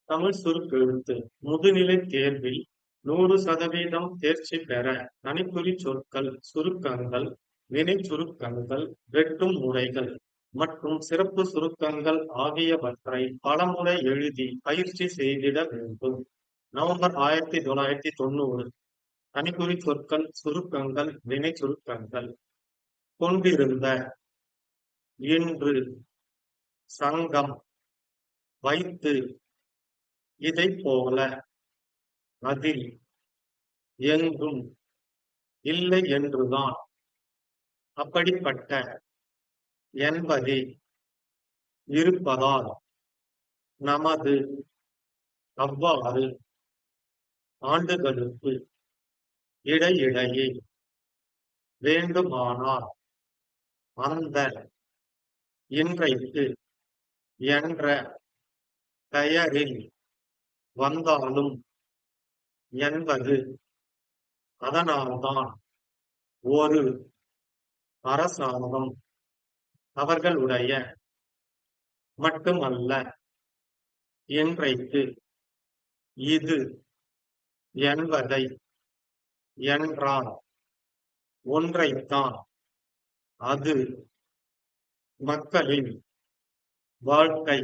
தமிழ் சுருக்கெழுத்து முதுநிலைத் தேர்வில் 100% தேர்ச்சி பெற தனிக்குறிச் சொற்கள், சுருக்கங்கள், வினைச் சுருக்கங்கள், வெட்டும் முறைகள் மற்றும் சிறப்பு சுருக்கங்கள் ஆகியவற்றை பலமுறை எழுதி பயிற்சி செய்திட வேண்டும். நவம்பர் 1990. தனிக்குறிச் சொற்கள், சுருக்கங்கள், வினைச் சுருக்கங்கள். கொண்டிருந்த, இன்று, சங்கம், வைத்து, இதைப்போல, அதில், எங்கும், இல்லை என்றுதான், அப்படிப்பட்ட, என்பதே, இருப்பதால், நமது, அவ்வாறு, ஆண்டுகளுக்கு, இடையிடையே, வேண்டுமானால், அந்த, இன்றைக்கு, என்ற பெயரில் வந்தாலும் என்பது. அதனால்தான் ஒரு அரசாங்கம் அவர்களுடைய மட்டுமல்ல, இன்றைக்கு இது என்பதை என்றால் ஒன்றைத்தான், அது மக்களின் வாழ்க்கை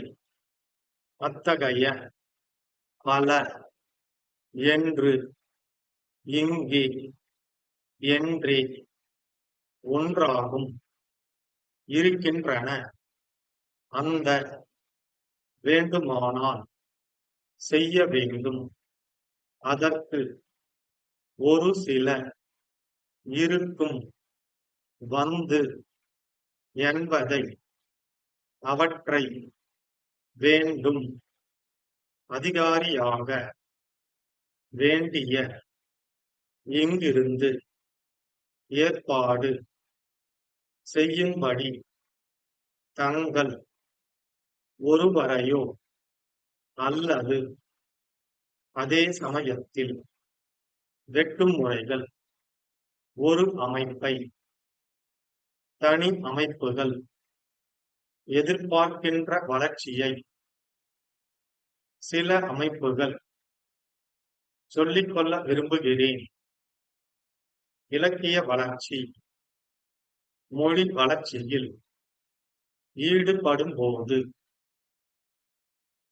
அத்தகைய பல என்று இங்கே என்றே ஒன்றாகும் இருக்கின்றன. அந்த வேண்டுமானால் செய்ய வேண்டும். அதற்கு ஒரு சில இருக்கும் வந்து என்பதை அவற்றை வேண்டும் அதிகாரியாக வேண்டிய இங்கிருந்து ஏற்பாடு செய்யும்படி தங்கள் ஒருவரையோ அல்லது அதே சமயத்தில் வெட்டும் முறைகள் ஒரு அமைப்பை தனி அமைப்புகள் எதிர்பார்க்கின்ற வளர்ச்சியை சில அமைப்புகள் சொல்லிக்கொள்ள விரும்புகிறேன். இலக்கிய வளர்ச்சி, மொழி வளர்ச்சியில் ஈடுபடும் போது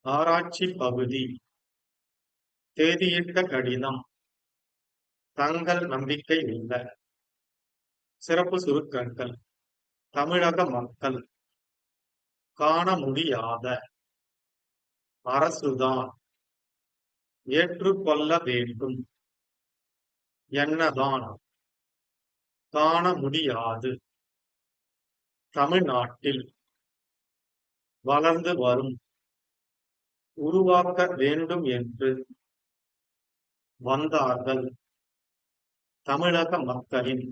ஆராய்ச்சி பகுதி தேதியிட்ட கடிதம் தங்கள் நம்பிக்கை உள்ள சிறப்பு சுருக்கங்கள் தமிழக மக்கள் காண முடியாத அரசுதான் ஏற்றுக்கொள்ள வேண்டும் என்னதான் காண முடியாது. தமிழ்நாட்டில் வளர்ந்து வரும் உருவாக்க வேண்டும் என்று வந்தார்கள். தமிழக மக்களின்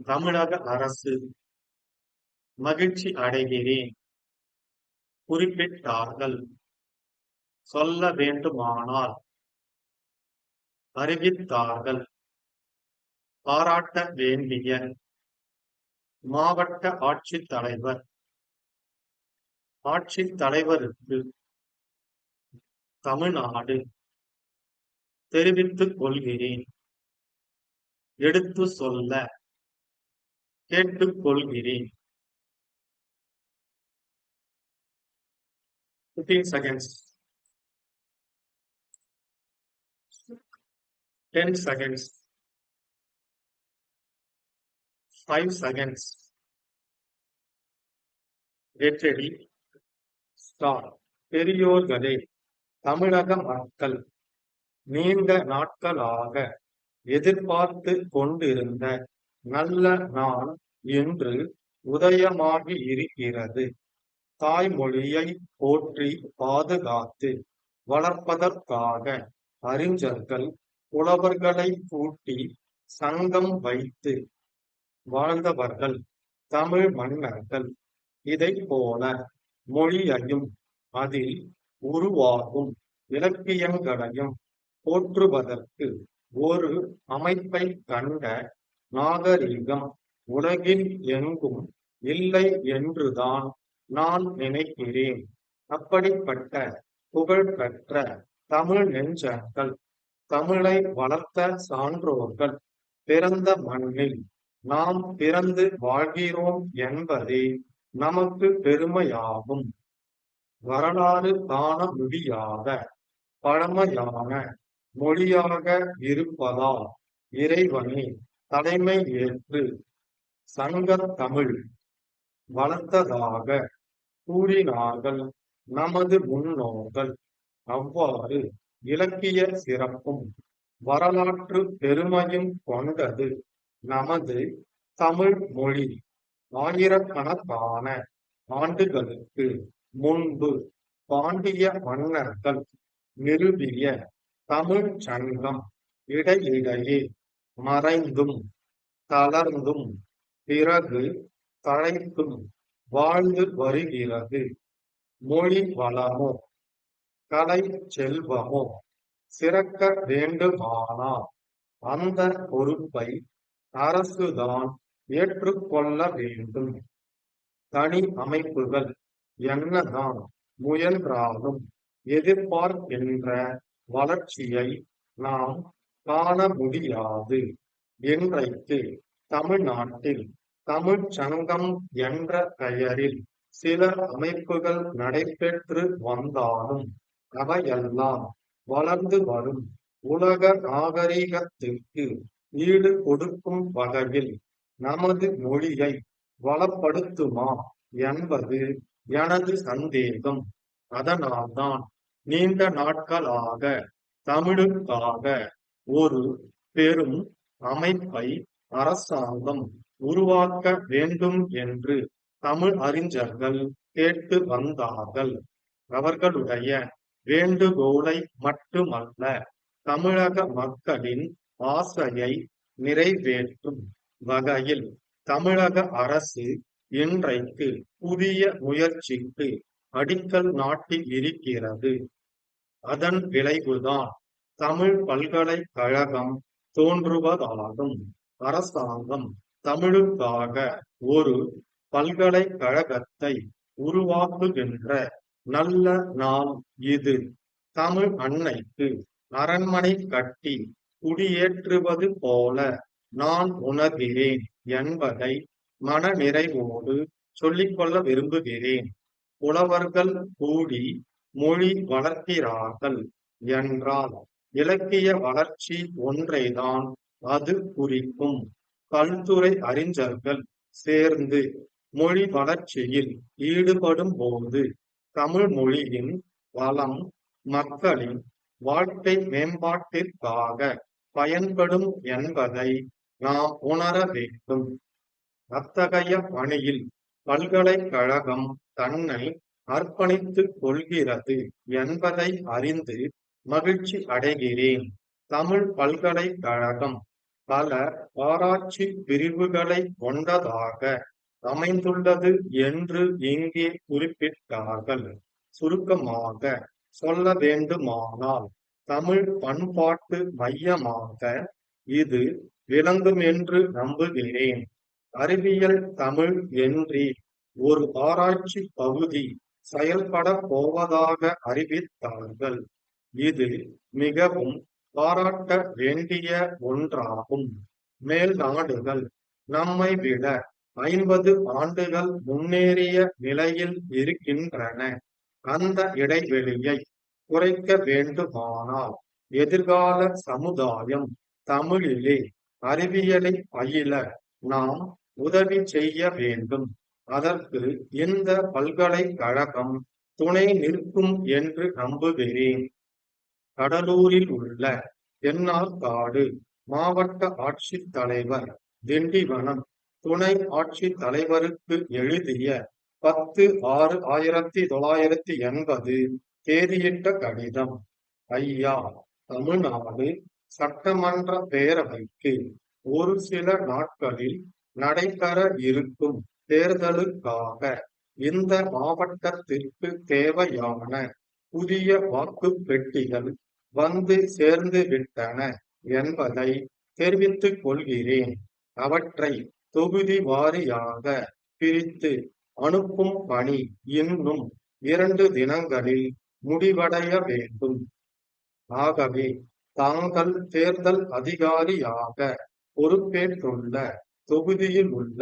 தமிழக அரசு மகிழ்ச்சி அடைகிறேன் குறிப்பிட்டார்கள். சொல்ல வேண்டுமானால் அறிவித்தார்கள். பாராட்ட வேண்டிய மாவட்ட ஆட்சித்தலைவர் ஆட்சித்தலைவருக்கு தமிழ்நாடு தெரிவித்துக் கொள்கிறேன். எடுத்து சொல்ல கேட்டுக்கொள்கிறேன். 15 seconds. 10 seconds. 5 seconds. Get ready. Start. பெரியோர்களே, தமிழக மக்கள் நீண்ட நாட்களாக எதிர்பார்த்து கொண்டிருந்த நல்ல நாள் இன்று உதயமாகி இருக்கிறது. தாய்மொழியை போற்றி பாதுகாத்து வளர்ப்பதற்காக அறிஞர்கள் புலவர்களை கூட்டி சங்கம் வைத்து வாழ்ந்தவர்கள் தமிழ் மன்னர்கள். இதைப்போல மொழியையும் அதில் உருவாகும் இலக்கியங்களையும் போற்றுவதற்கு ஒரு அமைப்பை கண்ட நாகரிகம் உலகில் எங்கும் இல்லை என்றுதான் நான் நினைக்கிறேன். அப்படிப்பட்ட புகழ்பெற்ற தமிழ் நெஞ்சங்கள், தமிழை வளர்த்த சான்றோர்கள் பிறந்த மண்ணில் நாம் பிறந்து வாழ்கிறோம் என்பதே நமக்கு பெருமையாகும். வரலாறு காண முடியாத பழமையான மொழியாக இருப்பதால் இறைவனே தலைமை ஏற்று சங்கத் தமிழ் வளர்த்ததாக கூறினார்கள் நமது முன்னோர்கள். அவ்வாறு இலக்கிய சிறப்பும் வரலாற்று பெருமையும் கொண்டது நமது தமிழ் மொழி. ஆயிரக்கணக்கான ஆண்டுகளுக்கு முன்பு பாண்டிய மன்னர்கள் நிறுவிய தமிழ் சங்கம் இடையிடையே மறைந்தும் தளர்ந்தும் பிறகு தழைத்தும் வாழ்ந்து வருகிறது. மொழி வளமோ கலை செல்வமோ சிறக்க வேண்டுமானால் அந்த பொறுப்பை அரசுதான் ஏற்றுக்கொள்ள வேண்டும். தனி அமைப்புகள் என்னதான் முயன்றாலும் எதிர்பார்க்கின்ற வளர்ச்சியை நாம் காண முடியாது. இன்றைக்கு தமிழ்நாட்டில் தமிழ்ச் சங்கம் என்ற பெயரில் சில அமைப்புகள் நடைபெற்று வந்தாலும் அவையெல்லாம் வளர்ந்து வரும் உலக நாகரிகத்திற்கு ஈடு கொடுக்கும் வகையில் நமது மொழியை வளப்படுத்துமா என்பது எனது சந்தேகம். அதனால்தான் நீண்ட நாட்களாக தமிழுக்காக ஒரு பெரும் அமைப்பை அரசாங்கம் உருவாக்க வேண்டும் என்று தமிழ் அறிஞர்கள் கேட்டு வந்தார்கள். அவர்களுடைய வேண்டுகோளை மட்டுமல்ல, தமிழக மக்களின் ஆசையை நிறைவேற்றும் வகையில் தமிழக அரசு இன்றைக்கு புதிய முயற்சிக்கு அடிக்கல் நாட்டி இருக்கிறது. அதன் விளைவுதான் தமிழ் பல்கலைக்கழகம் தோன்றுவதாகும். அரசாங்கம் தமிழுக்காக ஒரு பல்கலைக்கழகத்தை உருவாக்குகின்ற நல்ல நாள் இது. தமிழ் அன்னைக்கு அரண்மனை கட்டி குடியேற்றுவது போல நான் உணர்கிறேன் என்பதை மன நிறைவோடு சொல்லிக்கொள்ள விரும்புகிறேன். புலவர்கள் கூடி மொழி வளர்க்கிறார்கள் என்றால் இலக்கிய வளர்ச்சி ஒன்றைதான் அது குறிக்கும். பல்துறை அறிஞர்கள் சேர்ந்து மொழி வளர்ச்சியில் ஈடுபடும் போது தமிழ் மொழியின் வளம் மக்களின் வாழ்க்கை மேம்பாட்டிற்காக பயன்படும் என்பதை நாம் உணர வேண்டும். அத்தகைய பணியில் பல்கலைக்கழகம் தன்னை அர்ப்பணித்துக் கொள்கிறது என்பதை அறிந்து மகிழ்ச்சி அடைகிறேன். தமிழ் பல்கலைக்கழகம் பல ஆராய்ச்சி பிரிவுகளை கொண்டதாக அமைந்துள்ளது என்று இங்கே குறிப்பிட்டார்கள். சுருக்கமாக சொல்ல வேண்டுமானால் தமிழ் பண்பாட்டு மையமாக இது விளங்கும் என்று நம்புகிறேன். அறிவியல் தமிழ் என்று ஒரு ஆராய்ச்சி பகுதி செயல்பட போவதாக அறிவித்தார்கள். இது மிகவும் பாராட்ட வேண்டிய ஒன்றாகும். மேல் நாடுகள் நம்மை விட 50 ஆண்டுகள் முன்னேறிய நிலையில் இருக்கின்றன. அந்த இடைவெளியை குறைக்க வேண்டுமானால் எதிர்கால சமுதாயம் தமிழிலே அறிவியலை பயில நாம் உதவி செய்ய வேண்டும். அதற்கு இந்த பல்கலைக்கழகம் துணை நிற்கும் என்று நம்புகிறேன். கடலூரில் உள்ள தென்னார்காடு மாவட்ட ஆட்சித்தலைவர் திண்டிவனம் துணை ஆட்சித் தலைவருக்கு எழுதிய 10/6/1980 தேதியிட்ட கடிதம். ஐயா, தமிழ்நாடு சட்டமன்ற பேரவைக்கு ஒரு சில நாட்களில் நடைபெற இருக்கும் தேர்தலுக்காக இந்த மாவட்டத்திற்கு தேவையான புதிய வாக்குப் பெட்டிகள் வந்து சேர்ந்து விட்டன என்பதை தெரிவித்துக் கொள்கிறேன். அவற்றை தொகுதி வாரியாக பிரித்து அனுப்பும் பணி இன்னும் 2 தினங்களில் முடிவடைய வேண்டும். ஆகவே தாங்கள் தேர்தல் அதிகாரியாக பொறுப்பேற்றுள்ள தொகுதியில் உள்ள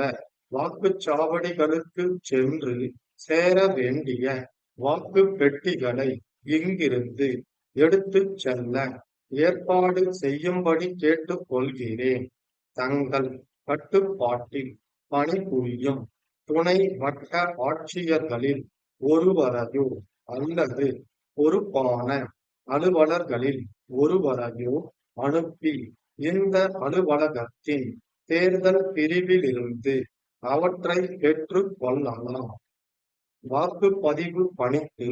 வாக்குச்சாவடிகளுக்கு சென்று சேர வேண்டிய வாக்கு பெட்டிகளை இங்கிருந்து எடுத்துச் செல்ல ஏற்பாடு செய்யும்படி கேட்டுக் கொள்கிறேன். தங்கள் கட்டுப்பாட்டில் பணிபுரியும் துணை வட்ட ஆட்சியர்களில் ஒருவரையோ அல்லது பொறுப்பான அலுவலர்களில் ஒருவரையோ அனுப்பி இந்த அலுவலகத்தின் தேர்தல் பிரிவிலிருந்து அவற்றை பெற்றுக் கொள்ளலாம். வாக்குப்பதிவு பணிக்கு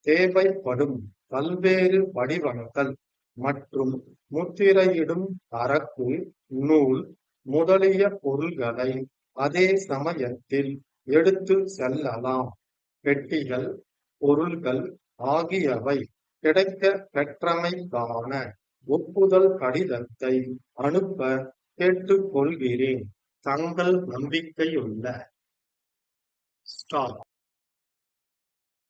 தேவைப்படும் பல்வேறு வடிவங்கள் மற்றும் முத்திரையிடும் அரக்கு, நூல் முதலிய பொருள்களை அதே சமயத்தில் எடுத்து செல்லலாம். பெட்டிகள், பொருள்கள் ஆகியவை கிடைக்கப் பெற்றமைக்கான ஒப்புதல் கடிதத்தை அனுப்ப கேட்டுக் கொள்கிறேன். தங்கள் நம்பிக்கையுள்ள ஸ்டார்.